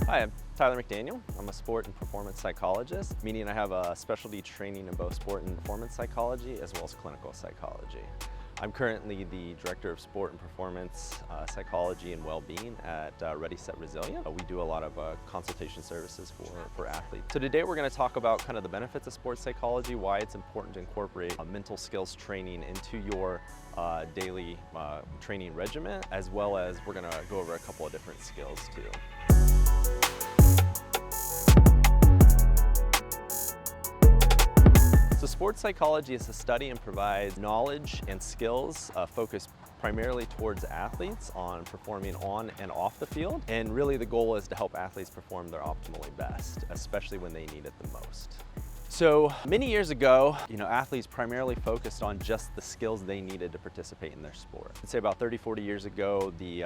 Hi, I'm Tyler McDaniel. I'm a sport and performance psychologist, meaning I have a specialty training in both sport and performance psychology as well as clinical psychology. I'm currently the Director of Sport and Performance Psychology and Wellbeing at Ready, Set, Resilient. We do a lot of consultation services for athletes. So today we're going to talk about kind of the benefits of sports psychology, why it's important to incorporate mental skills training into your daily training regimen, as well as we're going to go over a couple of different skills too. So sports psychology is a study and provides knowledge and skills focused primarily towards athletes on performing on and off the field. And really the goal is to help athletes perform their optimally best, especially when they need it the most. So many years ago, athletes primarily focused on just the skills they needed to participate in their sport. I'd say about 30, 40 years ago, the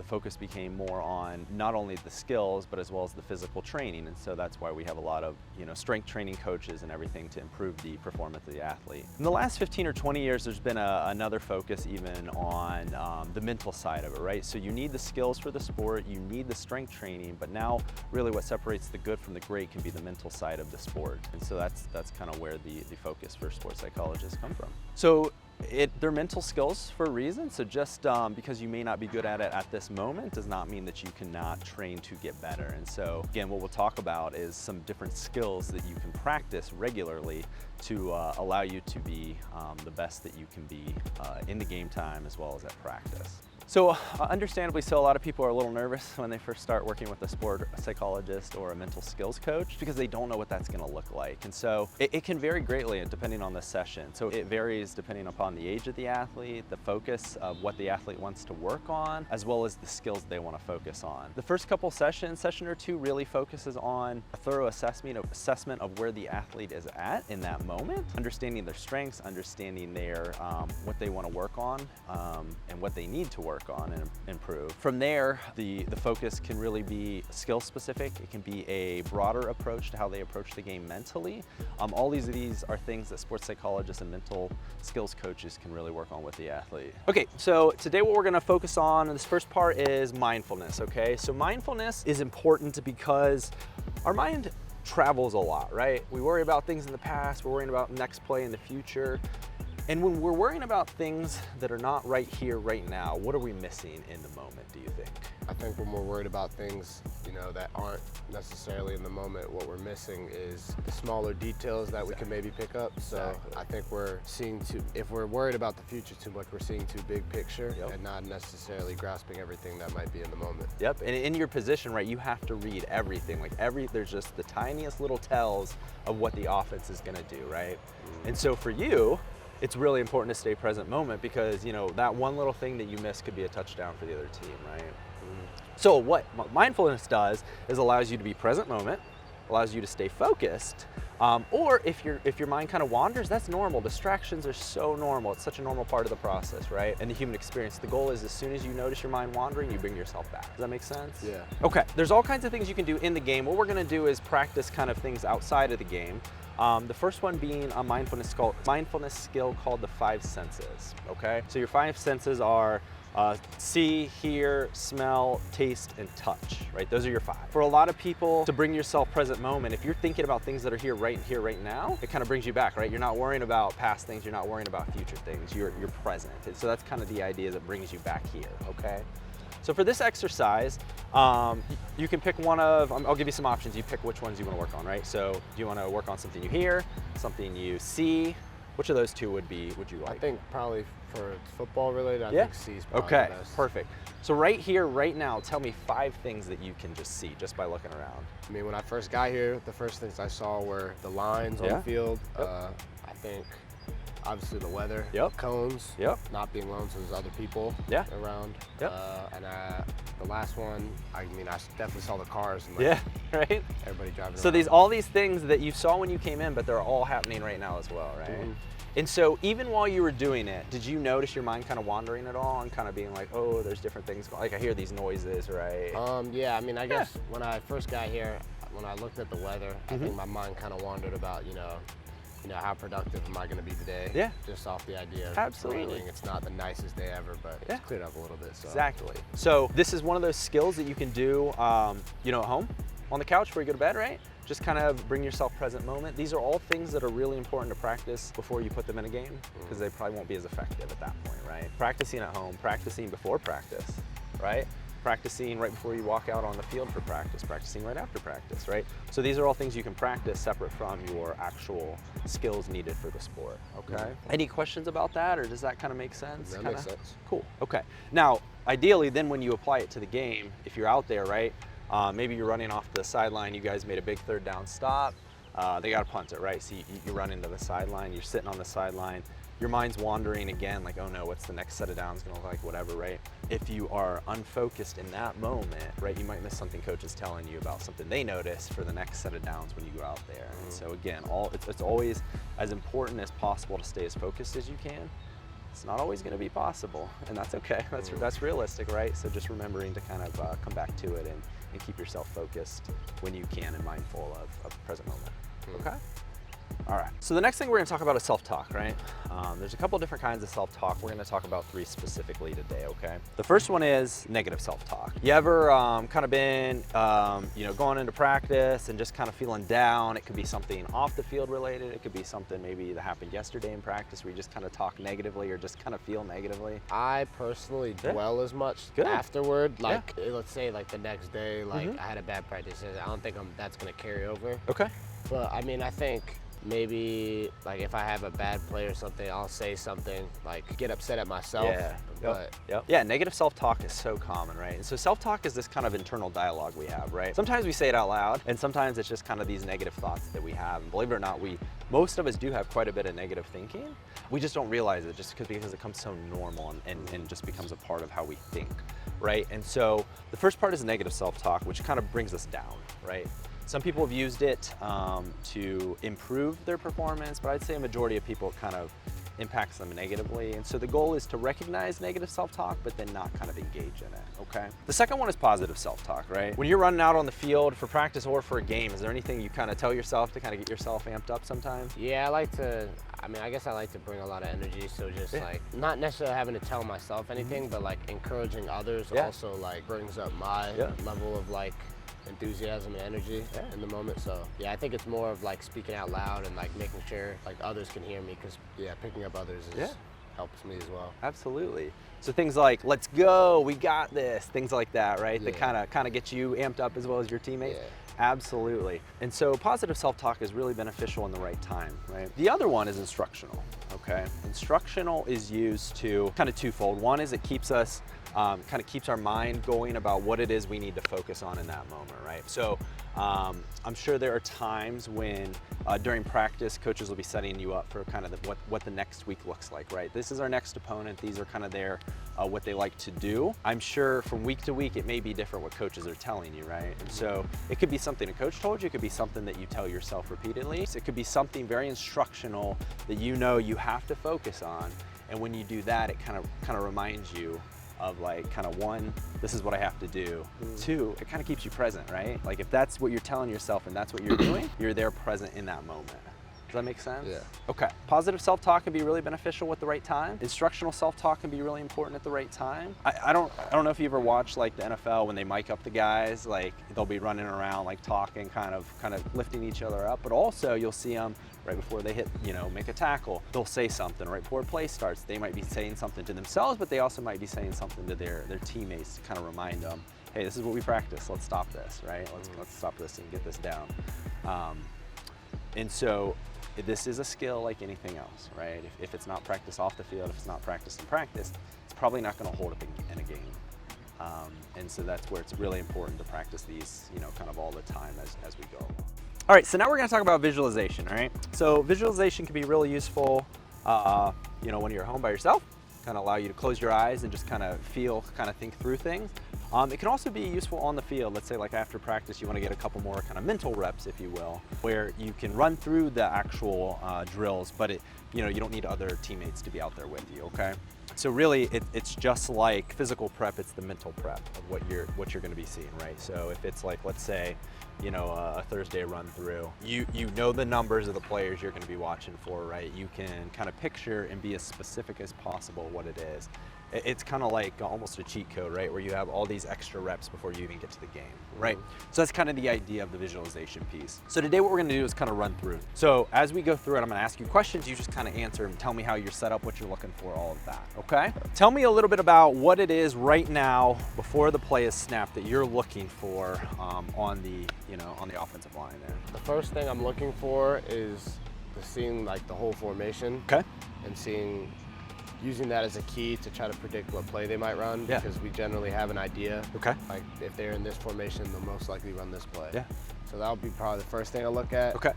focus became more on not only the skills, but as well as the physical training. And so that's why we have a lot of, strength training coaches and everything to improve the performance of the athlete. In the last 15 or 20 years, there's been another focus even on the mental side of it, right? So you need the skills for the sport, you need the strength training, but now really what separates the good from the great can be the mental side of the sport. And so that's kind of where the focus for sports psychologists come from. So they're mental skills for a reason. So just because you may not be good at it at this moment does not mean that you cannot train to get better. And so again, what we'll talk about is some different skills that you can practice regularly to allow you to be the best that you can be in the game time as well as at practice. So understandably so, a lot of people are a little nervous when they first start working with a sport psychologist or a mental skills coach because they don't know what that's going to look like. And so it can vary greatly depending on the session. So it varies depending upon the age of the athlete, the focus of what the athlete wants to work on, as well as the skills they want to focus on. The first couple sessions, session or two really focuses on a thorough assessment of where the athlete is at in that moment, understanding their strengths, understanding their what they want to work on and what they need to work on and improve. From there, the focus can really be skill specific. It can be a broader approach to how they approach the game mentally. All these are things that sports psychologists and mental skills coaches can really work on with the athlete. Okay, so today what we're going to focus on in this first part is mindfulness, okay? So mindfulness is important because our mind travels a lot, right? We worry about things in the past, we're worrying about next play in the future. And when we're worrying about things that are not right here, right now, what are we missing in the moment, do you think? I think when we're worried about things, that aren't necessarily in the moment, what we're missing is the smaller details that we can maybe pick up. So I think if we're worried about the future too much, we're seeing too big picture and not necessarily grasping everything that might be in the moment. Yep, and in your position, right, you have to read everything. There's just the tiniest little tells of what the offense is gonna do, right? And so for you, it's really important to stay present moment because, that one little thing that you miss could be a touchdown for the other team, right? So what mindfulness does is allows you to be present moment, allows you to stay focused, or if your mind kind of wanders, that's normal. Distractions are so normal. It's such a normal part of the process, right? And the human experience. The goal is as soon as you notice your mind wandering, you bring yourself back. Does that make sense? Yeah. Okay, there's all kinds of things you can do in the game. What we're gonna do is practice kind of things outside of the game. The first one being a mindfulness skill called the 5 senses, okay? So your 5 senses are see, hear, smell, taste, and touch, right? Those are your 5. For a lot of people, to bring yourself present moment, if you're thinking about things that are here, right now, it kind of brings you back, right? You're not worrying about past things, you're not worrying about future things, you're present. And so that's kind of the idea that brings you back here, okay? So for this exercise, you can pick one of, I'll give you some options. You pick which ones you want to work on, right? So do you want to work on something you hear, something you see? Which of those two would you like? I think probably for football related, I think C is probably the best. Perfect. So right here, right now, tell me 5 things that you can just see just by looking around. I mean, when I first got here, the first things I saw were the lines on the field. I think obviously the weather, cones, not being alone, so there's other people around. And the last one, I definitely saw the cars and right? Everybody driving so around. all these things that you saw when you came in, but they're all happening right now as well, right? And so even while you were doing it, did you notice your mind kind of wandering at all and kind of being like, oh, there's different things, like I hear these noises, right? Yeah, I guess when I first got here, when I looked at the weather, I think my mind kind of wandered about, you know, how productive am I going to be today? Yeah. Just off the idea of Absolutely. training. It's not the nicest day ever, but Yeah. it's cleared up a little bit. So. Exactly. So this is one of those skills that you can do, you know, at home, on the couch before you go to bed, right? Just kind of bring yourself present moment. These are all things that are really important to practice before you put them in a game, because they probably won't be as effective at that point, right? Practicing at home, practicing before practice, right? Practicing right before you walk out on the field for practice, practicing right after practice, right? So these are all things you can practice separate from your actual skills needed for the sport, okay? Any questions about that, or does that kind of make sense? That makes sense. Cool, okay. Now, ideally, then when you apply it to the game, if you're out there, right? Maybe you're running off the sideline, you guys made a big third down stop, they gotta punt it, right? So you run into the sideline, you're sitting on the sideline, your mind's wandering again, like, oh no, what's the next set of downs gonna look like, whatever, right? If you are unfocused in that moment, right, you might miss something coach is telling you about something they notice for the next set of downs when you go out there. And so again, it's always as important as possible to stay as focused as you can. It's not always gonna be possible, and that's okay, that's realistic, right? So just remembering to kind of come back to it and keep yourself focused when you can and mindful of the present moment, okay? All right, so the next thing we're gonna talk about is self-talk, right? There's a couple different kinds of self-talk. We're gonna talk about 3 specifically today, okay? The first one is negative self-talk. You ever kind of been, you know, going into practice and just kind of feeling down? It could be something off the field related. It could be something maybe that happened yesterday in practice where you just kind of talk negatively or just kind of feel negatively. I personally dwell as much afterward. Like, let's say like the next day, like I had a bad practice. I don't think that's gonna carry over. Okay. But I mean, I think maybe like if I have a bad play or something, I'll say something like get upset at myself. Yeah. But Yeah, negative self-talk is so common, right? And so self-talk is this kind of internal dialogue we have, right? Sometimes we say it out loud, and sometimes it's just kind of these negative thoughts that we have. And believe it or not, most of us do have quite a bit of negative thinking. We just don't realize it just because it comes so normal and just becomes a part of how we think, right? And so the first part is negative self-talk, which kind of brings us down, right? Some people have used it to improve their performance, but I'd say a majority of people kind of impacts them negatively. And so the goal is to recognize negative self-talk, but then not kind of engage in it, okay? The second one is positive self-talk, right? When you're running out on the field for practice or for a game, is there anything you kind of tell yourself to kind of get yourself amped up sometimes? Yeah, I guess I like to bring a lot of energy, so just like not necessarily having to tell myself anything, but like encouraging others also like brings up my level of like enthusiasm and energy in the moment. So yeah, I think it's more of like speaking out loud and like making sure like others can hear me, because picking up others helps me as well. Absolutely. So things like, let's go, we got this, things like that, right? That kind of get you amped up as well as your teammates. Absolutely. And so positive self-talk is really beneficial in the right time, right? The other one is instructional, okay? Instructional is used to kind of twofold. One is it keeps us kind of keeps our mind going about what it is we need to focus on in that moment, right? So I'm sure there are times when during practice, coaches will be setting you up for kind of what the next week looks like, right? This is our next opponent. These are kind of what they like to do. I'm sure from week to week, it may be different what coaches are telling you, right? And so it could be something a coach told you. It could be something that you tell yourself repeatedly. So it could be something very instructional that you know you have to focus on. And when you do that, it kind of reminds you of like kind of 1, this is what I have to do. 2, it kind of keeps you present, right? Like if that's what you're telling yourself and that's what you're doing, you're there present in that moment. Does that make sense? Yeah. Okay. Positive self-talk can be really beneficial at the right time. Instructional self-talk can be really important at the right time. I don't know if you ever watch like the NFL when they mic up the guys, like they'll be running around like talking, kind of lifting each other up, but also you'll see them right before they hit, make a tackle, they'll say something. Right before play starts, they might be saying something to themselves, but they also might be saying something to their teammates to kind of remind them, hey, this is what we practice, let's stop this, right? Let's stop this and get this down. And so this is a skill like anything else, right? If it's not practiced off the field, if it's not practiced in practice, it's probably not gonna hold up in a game. And so that's where it's really important to practice these, kind of all the time as we go. All right, so now we're gonna talk about visualization, all right? So visualization can be really useful, when you're home by yourself, kind of allow you to close your eyes and just kind of think through things. It can also be useful on the field. Let's say like after practice, you want to get a couple more kind of mental reps, if you will, where you can run through the actual drills, but it you know, you don't need other teammates to be out there with you, okay? So really, it's just like physical prep, it's the mental prep of what you're going to be seeing, right? So if it's like, let's say, you know, a Thursday run through, you know the numbers of the players you're going to be watching for, right? You can kind of picture and be as specific as possible what it is. It's kind of like almost a cheat code, right? Where you have all these extra reps before you even get to the game, right? So that's kind of the idea of the visualization piece. So today what we're gonna do is kind of run through. So as we go through it, I'm gonna ask you questions, you just kind of answer and tell me how you're set up, what you're looking for, all of that, okay? Tell me a little bit about what it is right now before the play is snapped that you're looking for on the, you know, on the offensive line there. The first thing I'm looking for is seeing like the whole formation. Okay. And using that as a key to try to predict what play they might run, Yeah. because we generally have an idea. Okay. Like if they're in this formation, they'll most likely run this play. Yeah. So that would be probably the first thing I look at. Okay.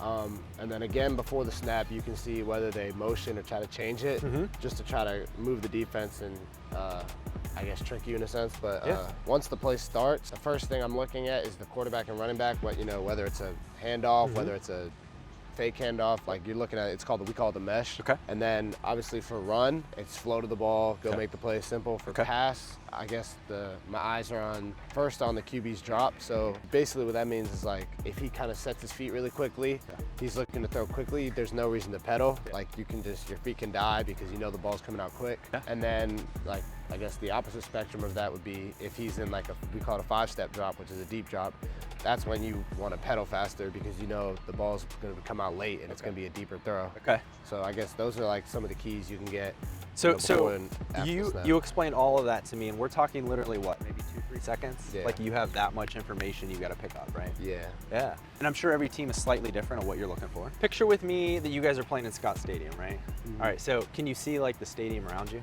And then again, before the snap, you can see whether they motion or try to change it, just to try to move the defense and I guess trick you in a sense. But once the play starts, the first thing I'm looking at is the quarterback and running back. You know, whether it's a handoff, whether it's a fake handoff, like you're looking at, we call it the mesh. Okay. And then obviously for run, it's flow to the ball, go make the play simple. For pass, I guess my eyes are first on the QB's drop. So basically what that means is like, if he kind of sets his feet really quickly, he's looking to throw quickly, there's no reason to pedal. Like your feet can die because you know the ball's coming out quick. And then like, I guess the opposite spectrum of that would be if he's in like we call it a 5-step drop, which is a deep drop. That's when you want to pedal faster because you know the ball's going to come out late and it's going to be a deeper throw. Okay. So I guess those are like some of the keys you can get. So you explained all of that to me, and we're talking literally what, maybe 2-3 seconds? Yeah. Like you have that much information you got to pick up, right? Yeah. Yeah. And I'm sure every team is slightly different of what you're looking for. Picture with me that you guys are playing in Scott Stadium, right? All right. So can you see like the stadium around you?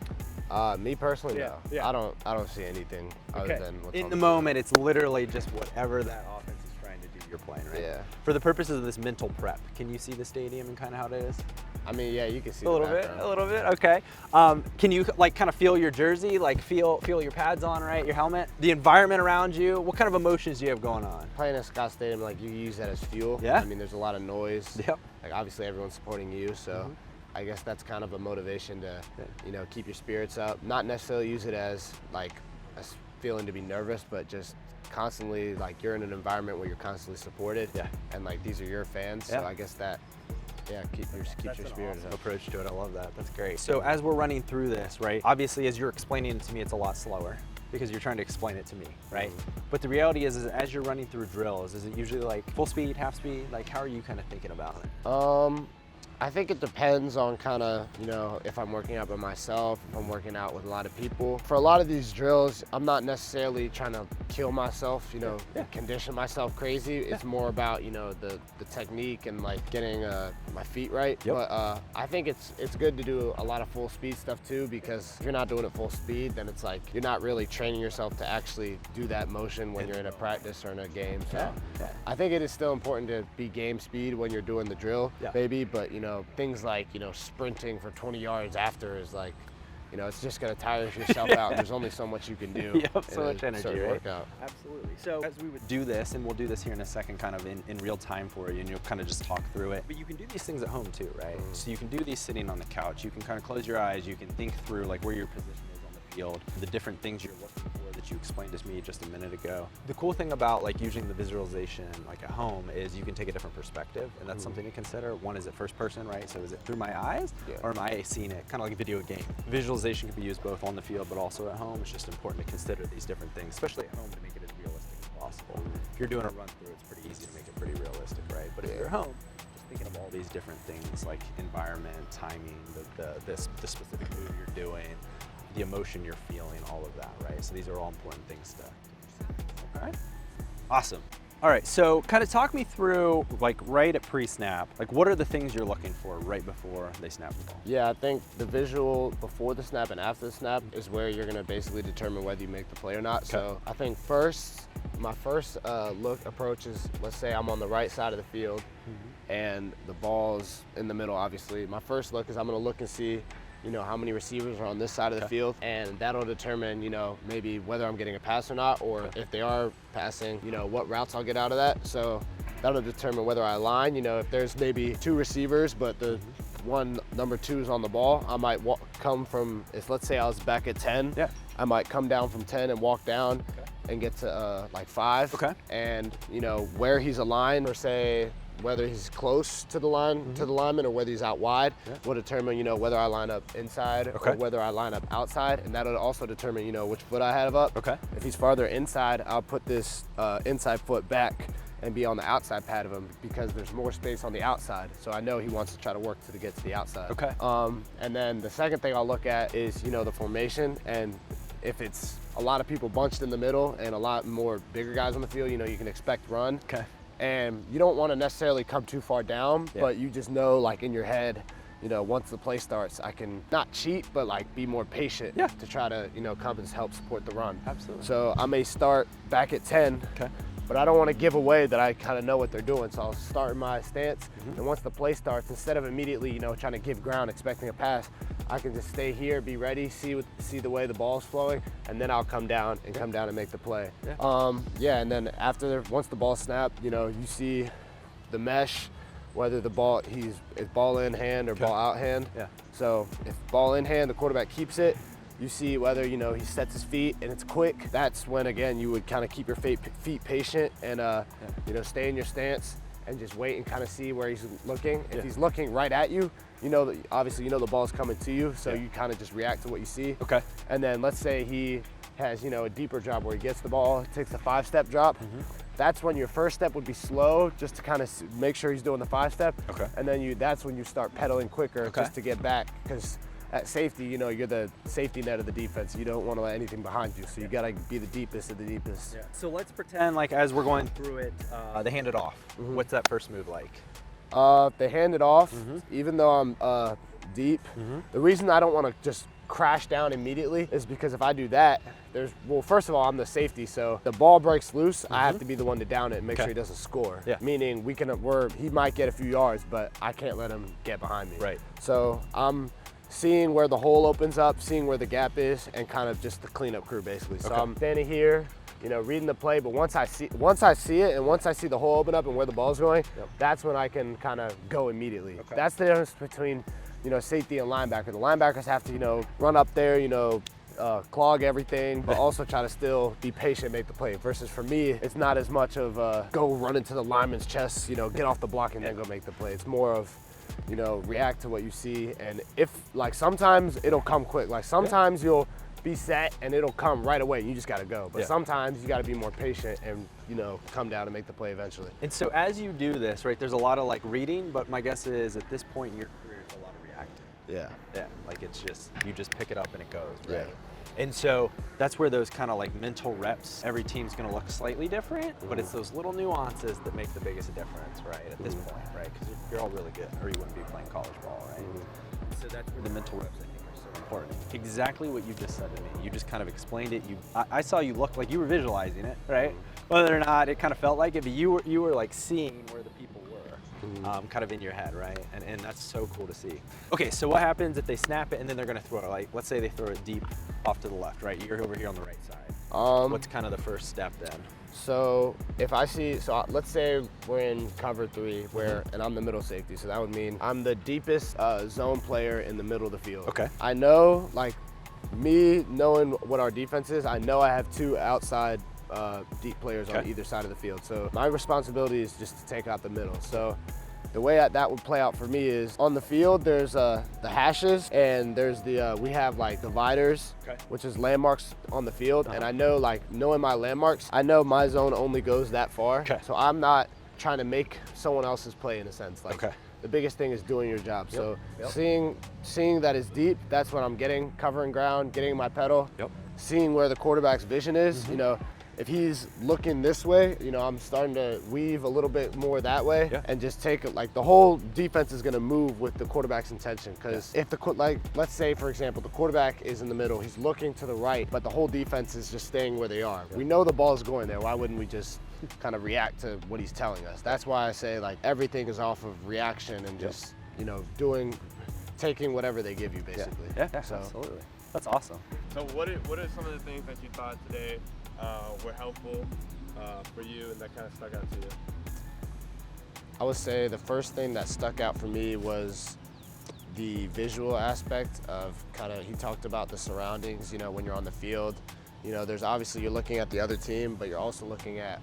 Me personally, no. Yeah. I don't see anything other than what's in on the moment. It's literally just whatever that offense is trying to do. You're playing, right? Yeah. For the purposes of this mental prep, can you see the stadium and kind of how it is? I mean, yeah, you can see a little bit. Okay. Can you like kind of feel your jersey, like feel your pads on, right? Your helmet, the environment around you. What kind of emotions do you have going on? Playing at Scott Stadium, like you use that as fuel. Yeah. I mean, there's a lot of noise. Yep. Like obviously everyone's supporting you, so I guess that's kind of a motivation to, you know, keep your spirits up. Not necessarily use it as like a feeling to be nervous, but just constantly like you're in an environment where you're constantly supported. Yeah. And like these are your fans, so I guess that. Yeah, keep your spirit up. Approach to it. I love that. That's great. So as we're running through this, right? Obviously, as you're explaining it to me, it's a lot slower because you're trying to explain it to me, right? But the reality is as you're running through drills, is it usually like full speed, half speed? Like, how are you kind of thinking about it? I think it depends on kind of, you know, if I'm working out by myself, if I'm working out with a lot of people. For a lot of these drills, I'm not necessarily trying to kill myself, you know, condition myself crazy. It's more about, you know, the technique and like getting my feet right. But I think it's good to do a lot of full speed stuff too, because if you're not doing it full speed, then it's like you're not really training yourself to actually do that motion when you're in a practice or in a game. So I think it is still important to be game speed when you're doing the drill, maybe, but you know, things like, you know, sprinting for 20 yards after is like, you know, it's just going to tire yourself out. And there's only so much you can do. You have so much energy, right? Workout. Absolutely. So as we would do this, and we'll do this here in a second, kind of in real time for you, and you'll kind of just talk through it. But you can do these things at home too, right? So you can do these sitting on the couch. You can kind of close your eyes. You can think through like where your position is on the field, the different things you're looking for that you explained to me just a minute ago. The cool thing about like using the visualization like at home is you can take a different perspective, and that's something to consider. One, is it first person, right? So is it through my eyes or am I seeing it kind of like a video game? Visualization can be used both on the field but also at home. It's just important to consider these different things, especially at home, to make it as realistic as possible. If you're doing a run through, it's pretty easy to make it pretty realistic, right? But if you're at home, just thinking of all these different things like environment, timing, the specific move you're doing, the emotion you're feeling, all of that, right? So these are all important things to, all right? Awesome. All right, so kind of talk me through, like right at pre-snap, like what are the things you're looking for right before they snap the ball? Yeah, I think the visual before the snap and after the snap is where you're gonna basically determine whether you make the play or not. So I think my first look approach is, let's say I'm on the right side of the field and the ball's in the middle, obviously. My first look is I'm gonna look and see, you know, how many receivers are on this side of the field, and that'll determine, you know, maybe whether I'm getting a pass or not, or if they are passing, you know, what routes I'll get out of that. So that'll determine whether I align, you know, if there's maybe 2 receivers, but the number two is on the ball, I might come from, let's say I was back at 10, Yeah. I might come down from 10 and walk down and get to like 5. Okay. And you know, where he's aligned, or say whether he's close to the line, to the lineman, or whether he's out wide, will determine, you know, whether I line up inside or whether I line up outside. And that'll also determine, you know, which foot I have up. Okay. If he's farther inside, I'll put this inside foot back and be on the outside pad of him, because there's more space on the outside. So I know he wants to try to work to get to the outside. Okay. And then the second thing I'll look at is, you know, the formation. And if it's a lot of people bunched in the middle and a lot more bigger guys on the field, you know, you can expect run. Okay. And you don't want to necessarily come too far down, but you just know, like in your head, you know, once the play starts, I can not cheat, but like be more patient to try to, you know, come and help support the run. Absolutely. So I may start back at 10, but I don't want to give away that I kind of know what they're doing. So I'll start in my stance, and once the play starts, instead of immediately, you know, trying to give ground, expecting a pass, I can just stay here, be ready, see the way the ball's flowing, and then I'll come down and make the play. And then once the ball snapped, you know, you see the mesh, whether the ball is ball in hand or ball out hand. So if ball in hand, the quarterback keeps it. You see whether, you know, he sets his feet and it's quick. That's when, again, you would kind of keep your feet patient and, you know, stay in your stance and just wait and kind of see where he's looking. If he's looking right at you, you know, obviously, you know, the ball's coming to you. So you kind of just react to what you see. Okay. And then let's say he has, you know, a deeper drop where he gets the ball, takes a 5-step drop. That's when your first step would be slow, just to kind of make sure he's doing the 5-step. Okay. And then that's when you start pedaling quicker just to get back, because at safety, you know, you're the safety net of the defense. You don't want to let anything behind you, so you got to be the deepest of the deepest. So let's pretend, like, as we're going through it, they hand it off. What's that first move like? They hand it off, even though I'm deep. The reason I don't want to just crash down immediately is because if I do that, well, first of all, I'm the safety, so the ball breaks loose, I have to be the one to down it and make sure he doesn't score. Meaning he might get a few yards, but I can't let him get behind me. Right. So I'm seeing where the hole opens up, seeing where the gap is, and kind of just the cleanup crew, basically. So I'm standing here, you know, reading the play, but once I see it and once I see the hole open up and where the ball's going, that's when I can kind of go immediately. That's the difference between, you know, safety and linebacker. The linebackers have to, you know, run up there, you know, clog everything, but also try to still be patient, make the play. Versus for me, it's not as much of go run into the lineman's chest, you know, get off the block and then go make the play. It's more of, you know, react to what you see. And if, like, sometimes it'll come quick. Like, sometimes you'll be set and it'll come right away. You just got to go. But sometimes you got to be more patient and, you know, come down and make the play eventually. And so as you do this, right, there's a lot of, like, reading, but my guess is at this point in your career, it's a lot of reacting. Yeah, like, it's just, you just pick it up and it goes, right? And so that's where those kind of, like, mental reps, every team's going to look slightly different, but it's those little nuances that make the biggest difference, right, at this point, right? Because you're all really good, or you wouldn't be playing college ball, right? So that's where the mental reps, I think, are so important. Exactly what you just said to me. You just kind of explained it. I saw you look like you were visualizing it, right? Whether or not it kind of felt like it, but you were like seeing where the people were. Kind of in your head, right? And that's so cool to see. Okay, so what happens if they snap it and then they're gonna throw it? Like, let's say they throw it deep off to the left, right? You're over here on the right side. What's kind of the first step then? So if I see, let's say we're in cover 3 and I'm the middle safety. So that would mean I'm the deepest zone player in the middle of the field. Okay. I know, like, me knowing what our defense is, I know I have 2 outside deep players on either side of the field. So my responsibility is just to take out the middle. So the way that would play out for me is on the field, there's the hashes and there's we have, like, dividers, which is landmarks on the field. And I know, like, knowing my landmarks, I know my zone only goes that far. So I'm not trying to make someone else's play, in a sense. Like, the biggest thing is doing your job. So seeing that it's deep, that's when I'm covering ground, getting my pedal, seeing where the quarterback's vision is, you know. If he's looking this way, you know, I'm starting to weave a little bit more that way and just take it, like, the whole defense is going to move with the quarterback's intention. Because if like, let's say, for example, the quarterback is in the middle, he's looking to the right, but the whole defense is just staying where they are. We know the ball is going there. Why wouldn't we just kind of react to what he's telling us? That's why I say, like, everything is off of reaction and just, you know, taking whatever they give you, basically. So, Absolutely. That's awesome. So what are some of the things that you thought today were helpful for you and that kind of stuck out to you? I would say the first thing that stuck out for me was the visual aspect of he talked about the surroundings, you know, when you're on the field. You know, there's obviously you're looking at the other team, but you're also looking at,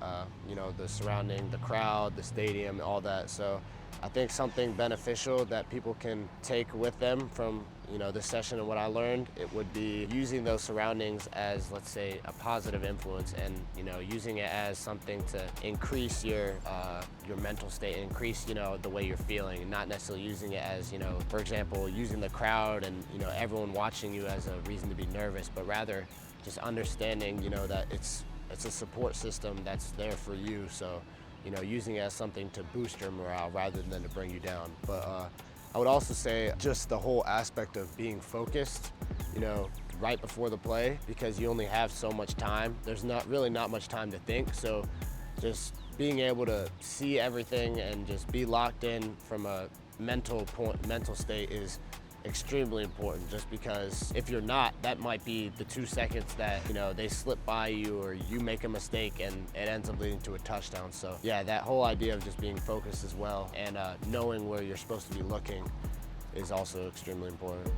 you know, the surrounding, the crowd, the stadium, all that. So I think something beneficial that people can take with them from, you know, this session and what I learned, it would be using those surroundings as, let's say, a positive influence, and, you know, using it as something to increase your mental state, increase, you know, the way you're feeling, and not necessarily using it as, you know, for example, using the crowd and, you know, everyone watching you as a reason to be nervous, but rather just understanding, you know, that it's a support system that's there for you. So, you know, using it as something to boost your morale rather than to bring you down. But I would also say just the whole aspect of being focused, you know, right before the play, because you only have so much time. There's not much time to think. So just being able to see everything and just be locked in from a mental state is extremely important, just because if you're not, that might be the 2 seconds that, you know, they slip by you or you make a mistake and it ends up leading to a touchdown. So yeah, that whole idea of just being focused as well and knowing where you're supposed to be looking is also extremely important.